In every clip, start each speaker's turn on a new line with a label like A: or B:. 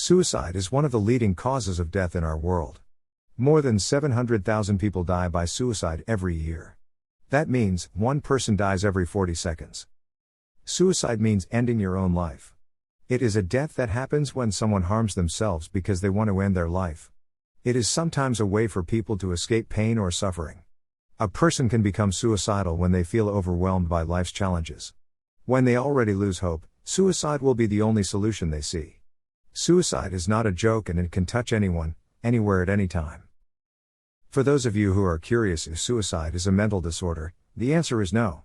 A: Suicide is one of the leading causes of death in our world. More than 700,000 people die by suicide every year. That means, one person dies every 40 seconds. Suicide means ending your own life. It is a death that happens when someone harms themselves because they want to end their life. It is sometimes a way for people to escape pain or suffering. A person can become suicidal when they feel overwhelmed by life's challenges. When they already lose hope, suicide will be the only solution they see. Suicide is not a joke and it can touch anyone, anywhere at any time. For those of you who are curious if suicide is a mental disorder, the answer is no.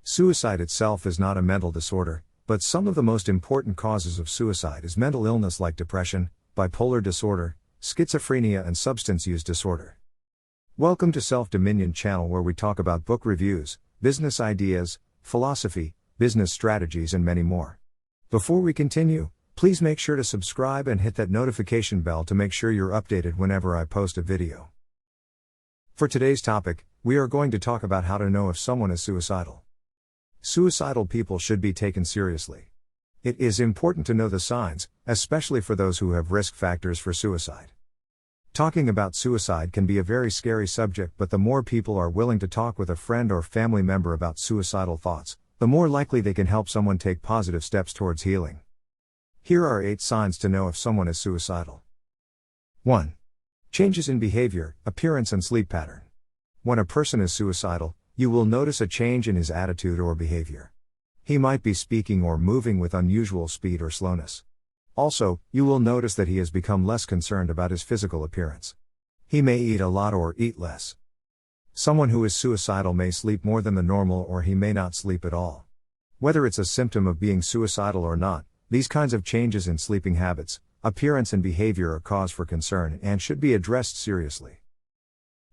A: Suicide itself is not a mental disorder, but some of the most important causes of suicide is mental illness like depression, bipolar disorder, schizophrenia and substance use disorder. Welcome to Self-Dominion channel where we talk about book reviews, business ideas, philosophy, business strategies and many more. Before we continue, please make sure to subscribe and hit that notification bell to make sure you're updated whenever I post a video. For today's topic, we are going to talk about how to know if someone is suicidal. Suicidal people should be taken seriously. It is important to know the signs, especially for those who have risk factors for suicide. Talking about suicide can be a very scary subject, but the more people are willing to talk with a friend or family member about suicidal thoughts, the more likely they can help someone take positive steps towards healing. Here are 8 signs to know if someone is suicidal. 1. Changes in behavior, appearance and sleep pattern. When a person is suicidal, you will notice a change in his attitude or behavior. He might be speaking or moving with unusual speed or slowness. Also, you will notice that he has become less concerned about his physical appearance. He may eat a lot or eat less. Someone who is suicidal may sleep more than the normal or he may not sleep at all. Whether it's a symptom of being suicidal or not, these kinds of changes in sleeping habits, appearance and behavior are cause for concern and should be addressed seriously.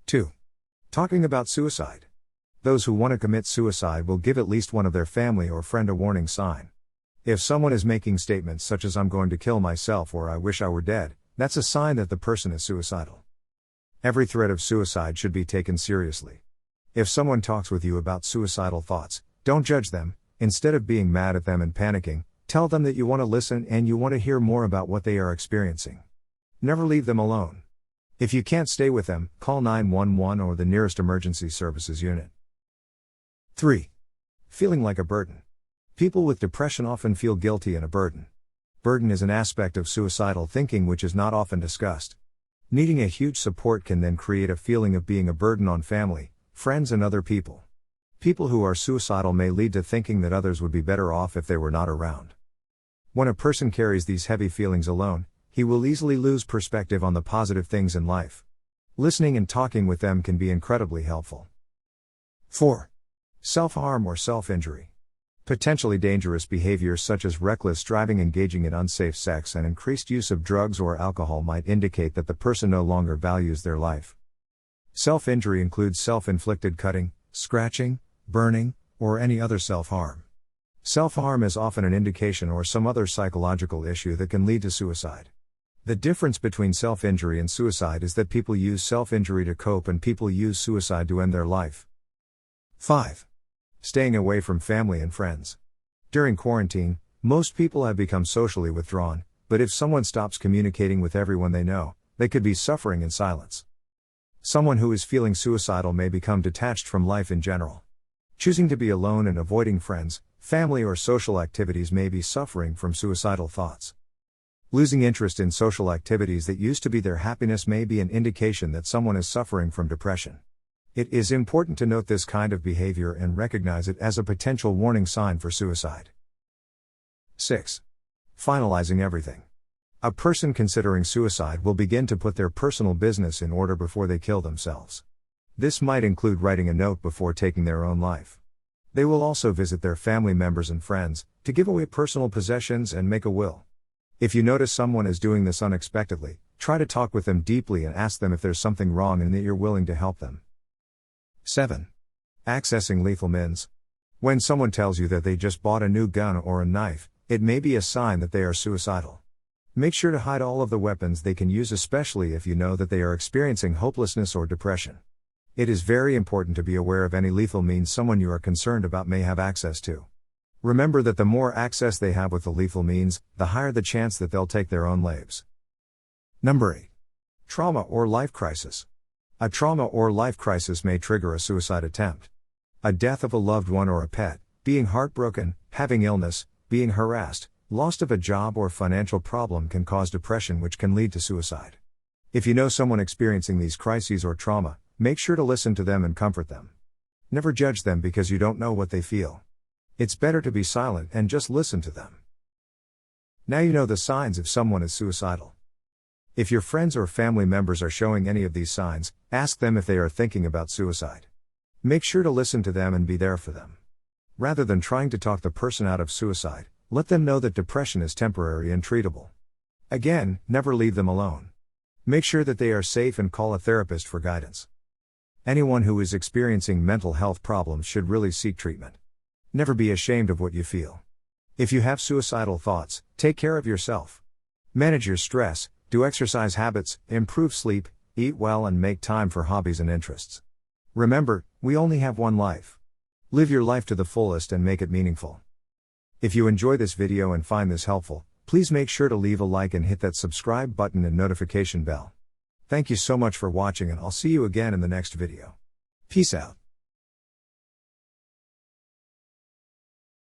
A: 2. Talking about suicide. Those who want to commit suicide will give at least one of their family or friend a warning sign. If someone is making statements such as "I'm going to kill myself" or "I wish I were dead," that's a sign that the person is suicidal. Every threat of suicide should be taken seriously. If someone talks with you about suicidal thoughts, don't judge them. Instead of being mad at them and panicking, tell them that you want to listen and you want to hear more about what they are experiencing. Never leave them alone. If you can't stay with them, call 911 or the nearest emergency services unit. 3. Feeling like a burden. People with depression often feel guilty and a burden. Burden is an aspect of suicidal thinking which is not often discussed. Needing a huge support can then create a feeling of being a burden on family, friends and other people. People who are suicidal may lead to thinking that others would be better off if they were not around. When a person carries these heavy feelings alone, he will easily lose perspective on the positive things in life. Listening and talking with them can be incredibly helpful. 4. Self-harm or self-injury. Potentially dangerous behaviors such as reckless driving, engaging in unsafe sex, and increased use of drugs or alcohol might indicate that the person no longer values their life. Self-injury includes self-inflicted cutting, scratching, burning, or any other self-harm. Self-harm is often an indication or some other psychological issue that can lead to suicide. The difference between self-injury and suicide is that people use self-injury to cope and people use suicide to end their life. 5. Staying away from family and friends. During quarantine, most people have become socially withdrawn, but if someone stops communicating with everyone they know, they could be suffering in silence. Someone who is feeling suicidal may become detached from life in general. Choosing to be alone and avoiding friends, family or social activities may be suffering from suicidal thoughts. Losing interest in social activities that used to be their happiness may be an indication that someone is suffering from depression. It is important to note this kind of behavior and recognize it as a potential warning sign for suicide. 6. Finalizing everything. A person considering suicide will begin to put their personal business in order before they kill themselves. This might include writing a note before taking their own life. They will also visit their family members and friends, to give away personal possessions and make a will. If you notice someone is doing this unexpectedly, try to talk with them deeply and ask them if there's something wrong and that you're willing to help them. 7. Accessing lethal means. When someone tells you that they just bought a new gun or a knife, it may be a sign that they are suicidal. Make sure to hide all of the weapons they can use, especially if you know that they are experiencing hopelessness or depression. It is very important to be aware of any lethal means someone you are concerned about may have access to. Remember that the more access they have with the lethal means, the higher the chance that they'll take their own lives. Number 8. Trauma or life crisis. A trauma or life crisis may trigger a suicide attempt. A death of a loved one or a pet, being heartbroken, having illness, being harassed, loss of a job or financial problem can cause depression, which can lead to suicide. If you know someone experiencing these crises or trauma, make sure to listen to them and comfort them. Never judge them because you don't know what they feel. It's better to be silent and just listen to them. Now you know the signs if someone is suicidal. If your friends or family members are showing any of these signs, ask them if they are thinking about suicide. Make sure to listen to them and be there for them. Rather than trying to talk the person out of suicide, let them know that depression is temporary and treatable. Again, never leave them alone. Make sure that they are safe and call a therapist for guidance. Anyone who is experiencing mental health problems should really seek treatment. Never be ashamed of what you feel. If you have suicidal thoughts, take care of yourself. Manage your stress, do exercise habits, improve sleep, eat well, and make time for hobbies and interests. Remember, we only have one life. Live your life to the fullest and make it meaningful. If you enjoy this video and find this helpful, please make sure to leave a like and hit that subscribe button and notification bell. Thank you so much for watching, and I'll see you again in the next video. Peace out.